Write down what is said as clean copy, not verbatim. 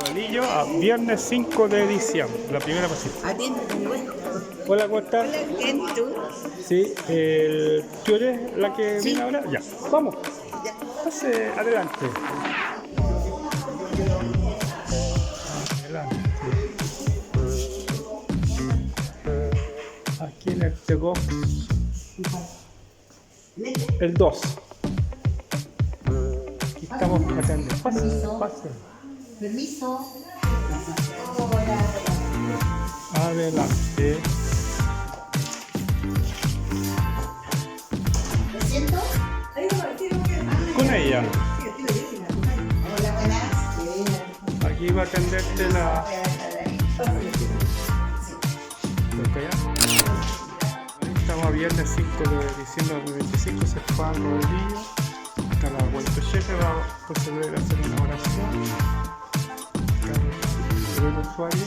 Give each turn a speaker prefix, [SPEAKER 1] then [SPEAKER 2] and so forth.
[SPEAKER 1] Rodillo a viernes 5 de diciembre, la primera pasita.
[SPEAKER 2] Atiende, bueno.
[SPEAKER 1] Hola, ¿cómo estás?
[SPEAKER 2] Hola, ¿quién tú?
[SPEAKER 1] Sí, ¿tú eres la que
[SPEAKER 2] Sí.
[SPEAKER 1] viene ahora? Ya, vamos.
[SPEAKER 2] Ya.
[SPEAKER 1] Pase adelante. Adelante. Aquí en este box, el 2. Aquí estamos atendiendo. Pase, pase.
[SPEAKER 2] Permiso.
[SPEAKER 1] Adelante.
[SPEAKER 2] ¿Lo siento?
[SPEAKER 1] Con ella.
[SPEAKER 2] Hola, buenas.
[SPEAKER 1] Aquí va a atenderte la... Estamos a viernes 5 de diciembre de 2025, se fue al rodillo. Está la vuelta chefe, va a proceder a hacer una oración. Está el usuario.